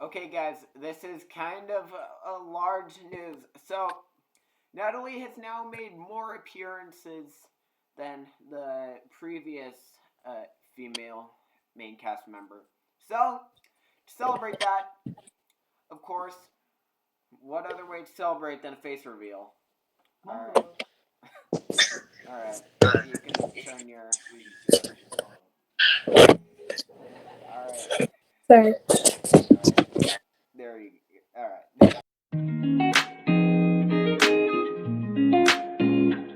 Okay, guys, this is kind of a large news. So, Natalie has now made more appearances than the previous female main cast member. So, to celebrate that, of course, what other way to celebrate than a face reveal? Alright. Alright. You can turn your. Alright. Sorry. Alright. There you go.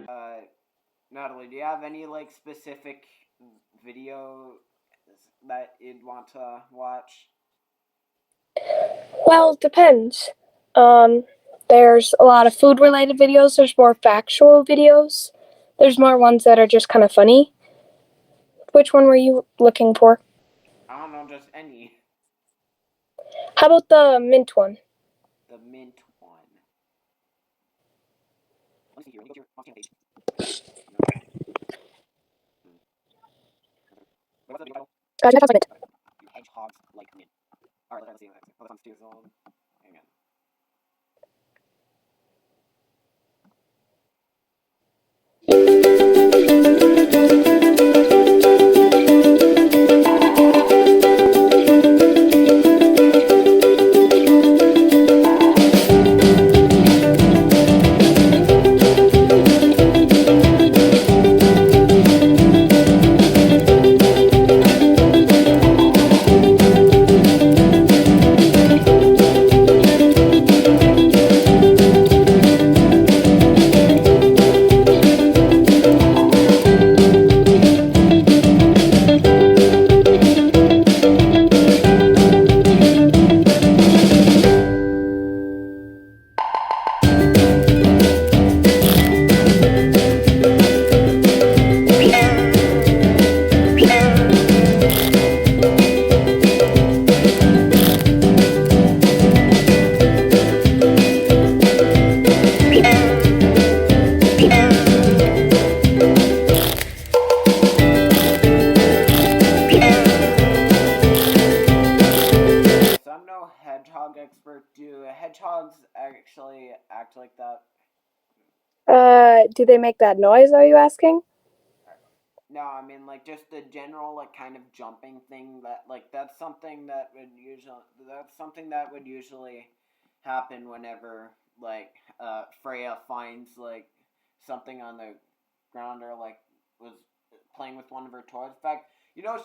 Alright. Natalie, do you have any specific video that you'd want to watch? Well, it depends. There's a lot of food-related videos. There's more factual videos. There's more ones that are just kind of funny. Which one were you looking for? I don't know, just any. How about the mint one? The mint one. Let me see here. Let me go to your page. What's the video title? Hedgehogs like mint. Hedgehogs like mint. Alright, let's see. This one's 2 years old. Hang on. Hedgehog expert. Do hedgehogs actually act like that? Do they make that noise, are you asking? No, I mean just the general kind of jumping thing that that's something that would usually happen whenever Freya finds something on the ground or was playing with one of her toys. In fact,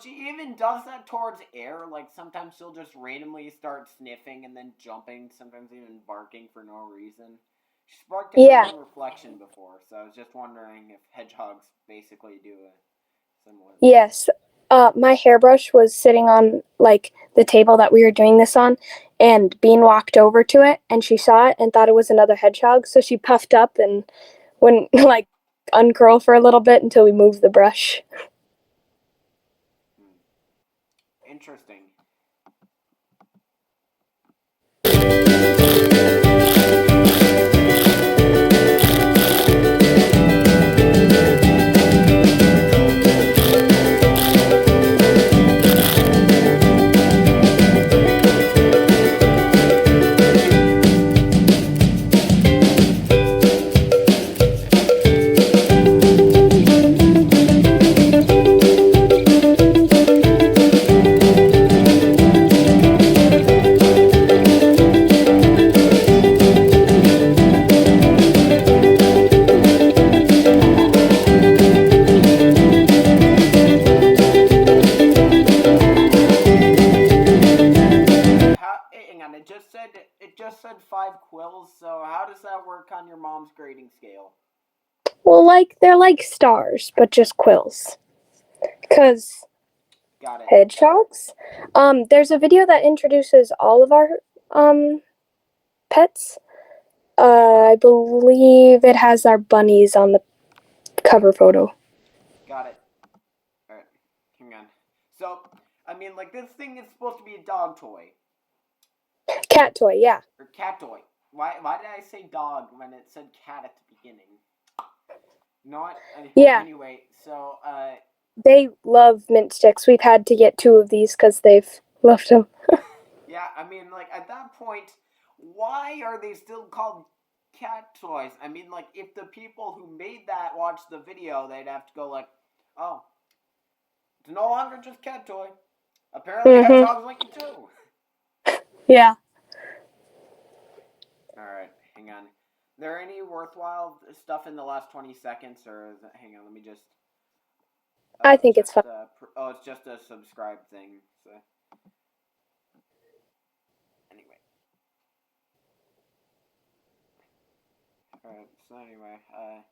she even does that towards air. Sometimes she'll just randomly start sniffing and then jumping, sometimes even barking for no reason. She's barked at her own reflection before, so I was just wondering if hedgehogs basically do a similar thing. Yes. My hairbrush was sitting on the table that we were doing this on, and Bean walked over to it, and she saw it and thought it was another hedgehog, so she puffed up and wouldn't uncurl for a little bit until we moved the brush. Interesting. It just said 5 quills, so how does that work on your mom's grading scale? Well, they're like stars, but just quills. Because hedgehogs. There's a video that introduces all of our pets. I believe it has our bunnies on the cover photo. Got it. Alright, hang on. So, I mean, this thing is supposed to be a dog toy. Cat toy, yeah. Or cat toy. Why did I say dog when it said cat at the beginning? Not anyway. So they love mint sticks. We've had to get 2 of these because they've loved them. Yeah, I mean, like, at that point, why are they still called cat toys? I mean, like, if the people who made that watched the video, they'd have to go, like, oh, it's no longer just cat toy. Apparently, hedgehogs like it too. Yeah. Alright, hang on. There any worthwhile stuff in the last 20 seconds, or is it, hang on, let me just... I think it's fun. It's just a subscribe thing, so... Anyway. Alright, so anyway, let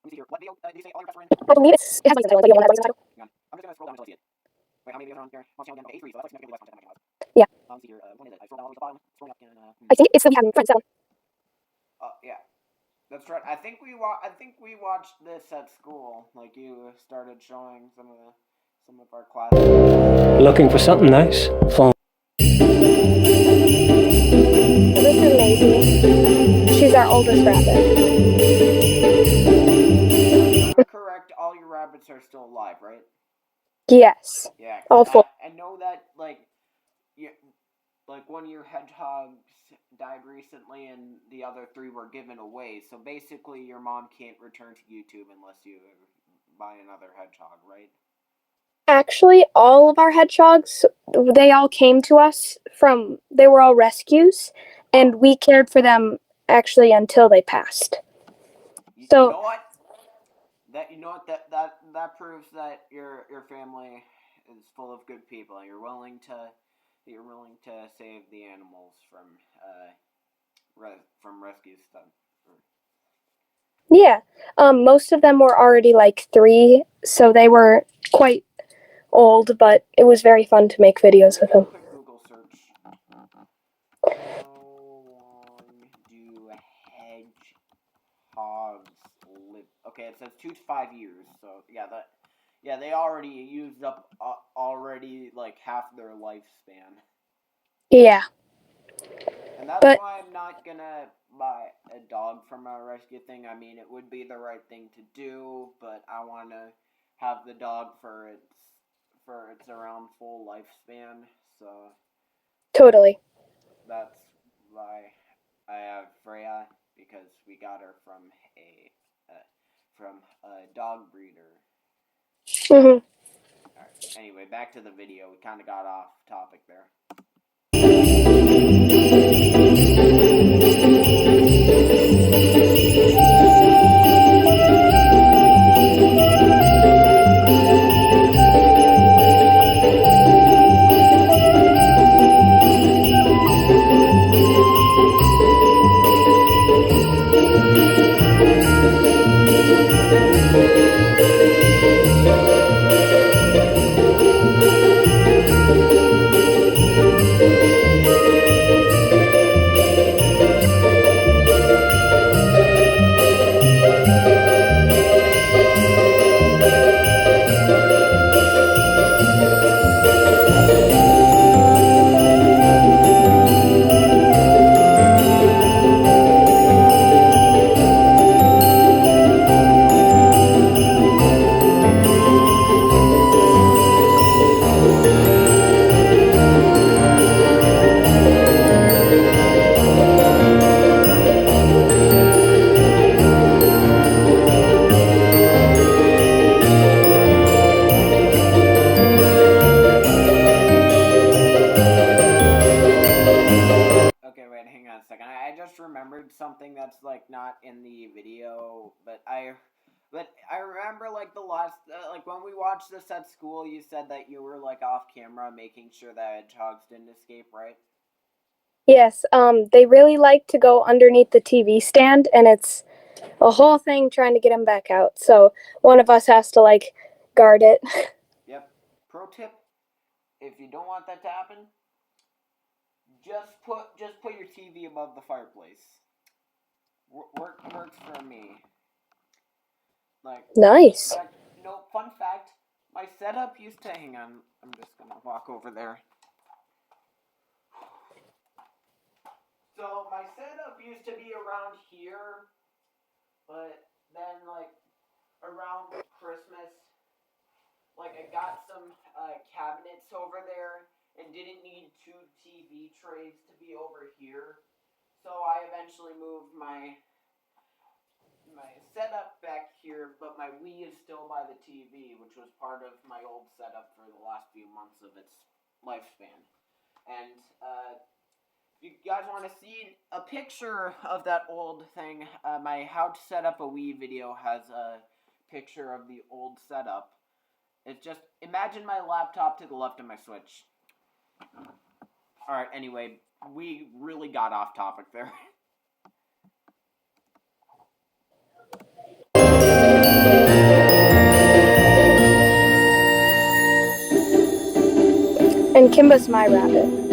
me see here. What video did you say all your best were in? I believe it has like the title. Hang on. I'm just gonna scroll down until I see it. Wait, how many videos are on here? Once again, A3, so that's like significantly less content than my channel. Yeah. Let's see here. When is it? I scroll down all the way to the bottom. Scrolling up again. I think it's the we have friends, that one. Yeah. That's right. I think we watched this at school. Like, you started showing some of our classes. Looking for something nice? Phone. This is Maisie. She's our oldest rabbit. Correct, all your rabbits are still alive, right? Yes. Yeah. All four. I know that, like one of your hedgehogs died recently and the other 3 were given away. So basically your mom can't return to YouTube unless you buy another hedgehog, right? Actually, all of our hedgehogs, they all came to us they were all rescues, and we cared for them actually until they passed. You So, know what? That proves that your family is full of good people. You're willing to save the animals from rescue stuff. yeah, most of them were already like 3, so they were quite old, but it was very fun to make videos with them. Quick Google search. How long do hedgehogs live? Okay, it says 2 to 5 years. So yeah, they already used up like half their lifespan. Yeah. And that's why I'm not gonna buy a dog from a rescue thing. I mean, it would be the right thing to do, but I want to have the dog for its around full lifespan. So Totally. that's why I have Freya, because we got her from a dog breeder. Mhm. All right. Anyway, back to the video. We kind of got off topic there. Remembered something that's like not in the video, but I remember like the last like when we watched this at school, you said that you were like off camera making sure that hedgehogs didn't escape, right? Yes, they really like to go underneath the TV stand, and it's a whole thing trying to get them back out. So one of us has to like guard it. Yep. Pro tip: if you don't want that to happen, just put your TV above the fireplace. Works for me. Like, nice. No, fun fact. My setup used to hang on. I'm just gonna walk over there. So my setup used to be around here, but then like around Christmas, like I got some cabinets over there, and didn't need two TV trays to be over here. So I eventually moved my setup back here, but my Wii is still by the TV, which was part of my old setup for the last few months of its lifespan. And if you guys want to see a picture of that old thing, my how to set up a Wii video has a picture of the old setup. It's just, imagine my laptop to the left of my Switch. Alright, anyway, we really got off topic there. And Kimba's my rabbit.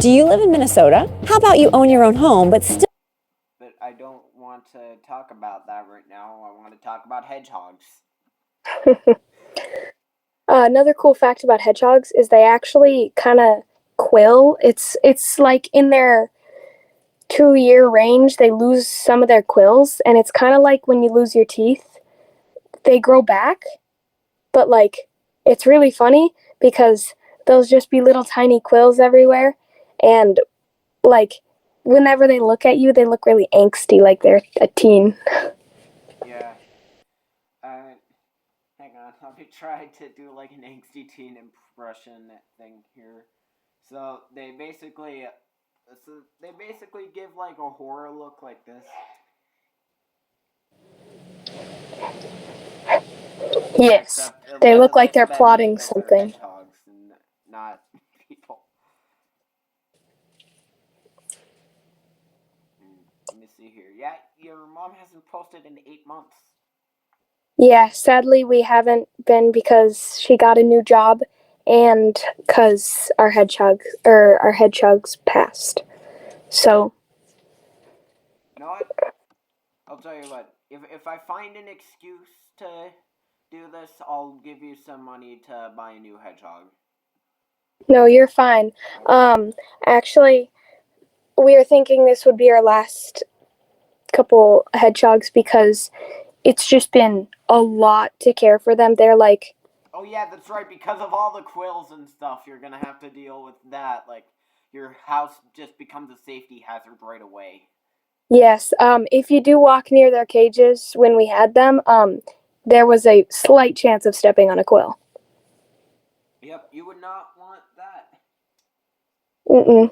Do you live in Minnesota? How about you own your own home, but still... But I don't want to talk about that right now. I want to talk about hedgehogs. Another cool fact about hedgehogs is they actually kind of quill. It's like in their 2-year range, they lose some of their quills, and it's kind of like when you lose your teeth. They grow back, but like it's really funny because those just be little tiny quills everywhere, and like whenever they look at you, they look really angsty, like they're a teen. Yeah. Hang on, let me try to do like an angsty teen impression thing here. So they basically give like a horror look like this. Yes, they look like they're plotting something. Hedgehogs and not people. Let me see here. Yeah, your mom hasn't posted in 8 months. Yeah, sadly we haven't been because she got a new job and because our hedgehogs passed. So. You know what? I'll tell you what. If I find an excuse to do this, I'll give you some money to buy a new hedgehog. No, you're fine. Actually, we are thinking this would be our last couple hedgehogs because it's just been a lot to care for them. They're like... Oh yeah, that's right. Because of all the quills and stuff, you're gonna have to deal with that. Like, your house just becomes a safety hazard right away. Yes, if you do walk near their cages when we had them, there was a slight chance of stepping on a quill. Yep, you would not want that. Mm-mm.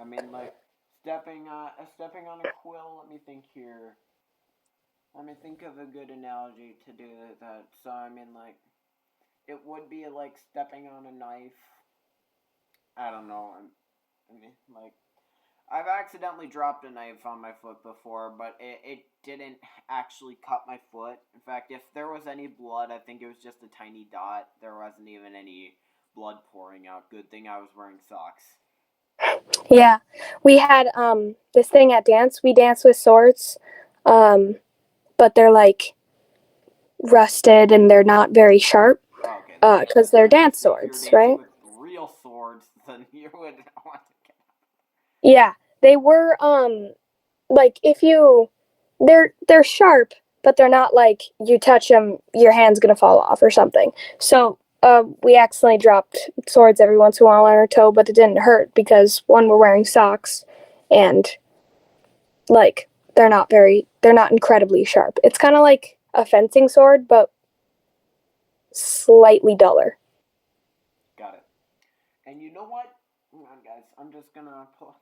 I mean, like, stepping on a quill, let me think here. Let me think of a good analogy to do that. So, I mean, like, it would be like stepping on a knife. I don't know. I mean, like, I've accidentally dropped a knife on my foot before, but it didn't actually cut my foot. In fact, if there was any blood, I think it was just a tiny dot. There wasn't even any blood pouring out. Good thing I was wearing socks. Yeah, we had this thing at dance. We dance with swords, but they're like rusted and they're not very sharp. Okay. Because they're dance swords, if you're right? With real swords, then you would want to get. Yeah, they were like they're sharp, but they're not like you touch them, your hand's gonna fall off or something. So we accidentally dropped swords every once in a while on our toe, but it didn't hurt because one, we're wearing socks, and like they're not incredibly sharp. It's kind of like a fencing sword, but slightly duller. Got it. And you know what? Hang on, guys. I'm just gonna pull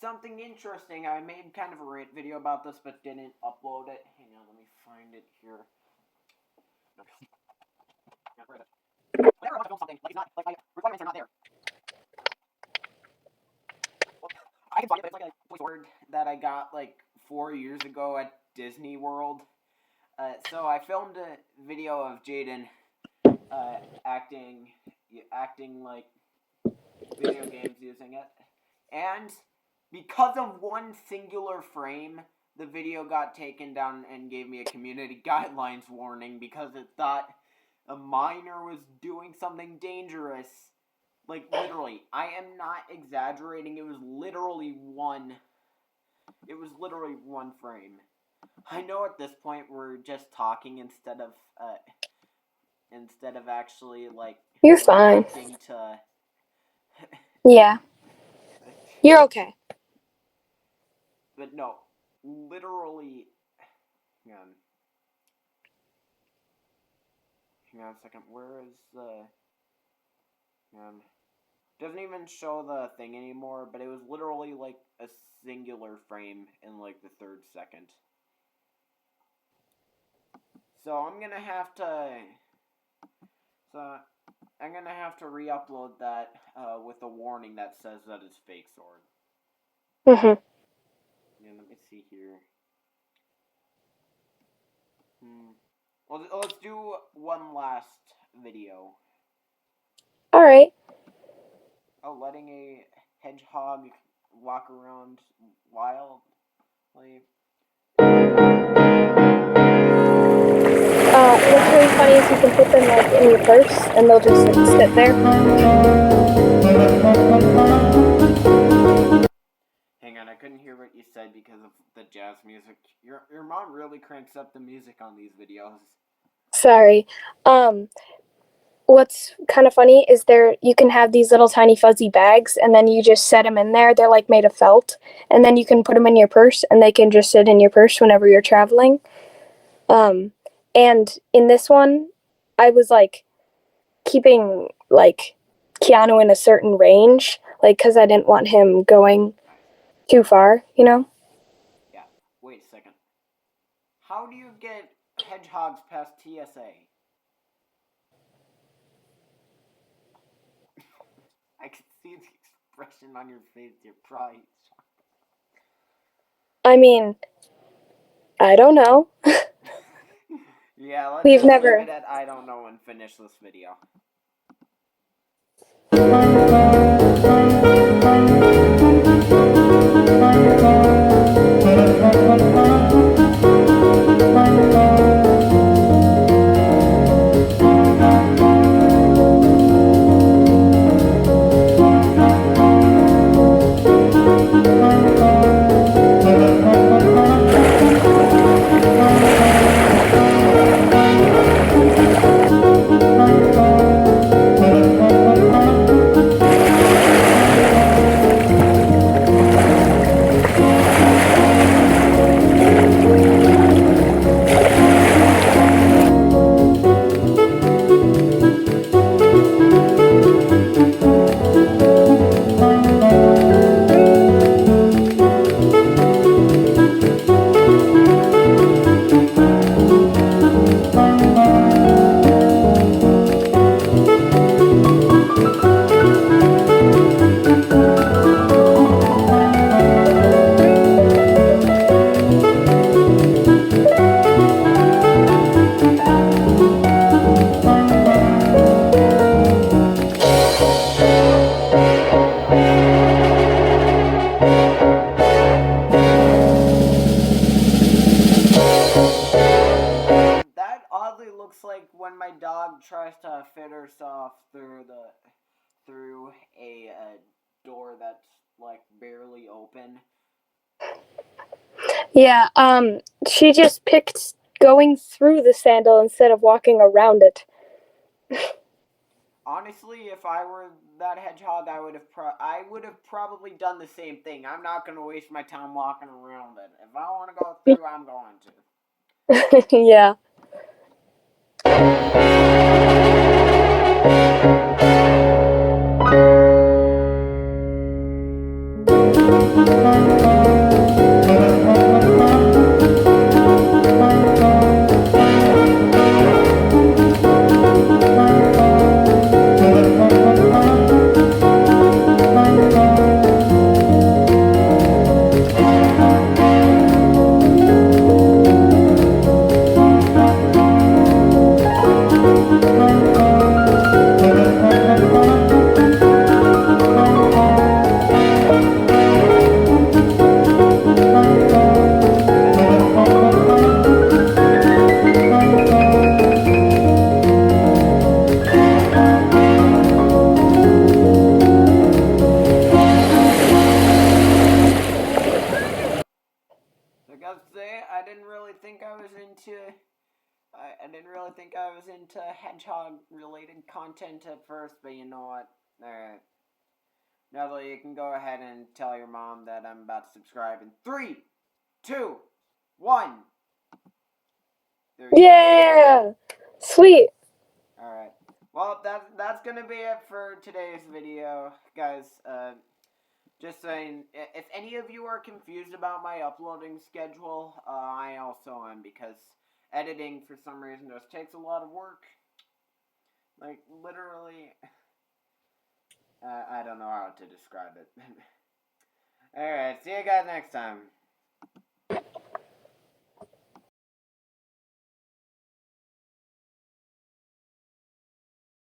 something interesting. I made kind of a rant video about this, but didn't upload it. Hang on, let me find it here. Whenever I want to film something, like it's not, like my requirements are not there. Well, I can find it, but it's like a voice word that I got like 4 years ago at Disney World. So I filmed a video of Jaden acting like video games using it, and because of one singular frame, the video got taken down and gave me a community guidelines warning because it thought a minor was doing something dangerous. Like, literally, I am not exaggerating. It was literally one frame. I know at this point we're just talking instead of actually like You're fine. To Yeah. You're okay. But no, literally. Hang on a second. Where is the? Doesn't even show the thing anymore. But it was literally like a singular frame in like the 3rd second. So I'm gonna have to re-upload that with a warning that says that it's fake sword. Mhm. Yeah, let me see here. Well, let's do one last video. All right. Oh, letting a hedgehog walk around wildly. What's really funny is you can put them like in your purse, and they'll just like sit there. Hang on, I couldn't hear what you said because of the jazz music. Your mom really cranks up the music on these videos. Sorry. What's kind of funny is you can have these little tiny fuzzy bags, and then you just set them in there. They're like made of felt, and then you can put them in your purse, and they can just sit in your purse whenever you're traveling. And in this one, I was like keeping like Keanu in a certain range, like because I didn't want him going too far, you know? Yeah. Wait a second. How do you get hedgehogs past TSA? I can see the expression on your face, your pride. I mean, I don't know. Yeah, let's We've just never. leave it at I don't know and finish this video. Looks like when my dog tries to fit herself through a door that's like barely open. Yeah, she just picked going through the sandal instead of walking around it. honestly, if I were that hedgehog, I would have probably done the same thing. I'm not gonna waste my time walking around it. If I want to go through, I'm going to. Yeah. I gotta say, I didn't really think I was into. I didn't really think I was into hedgehog-related content at first, but you know what? Alright. Natalie, you can go ahead and tell your mom that I'm about to subscribe in 3, 2, 1. Yeah. Sweet. Alright. Well, that's gonna be it for today's video, guys. Just saying, if any of you are confused about my uploading schedule, I also am, because editing, for some reason, just takes a lot of work. Like, literally, I don't know how to describe it. Alright, see you guys next time.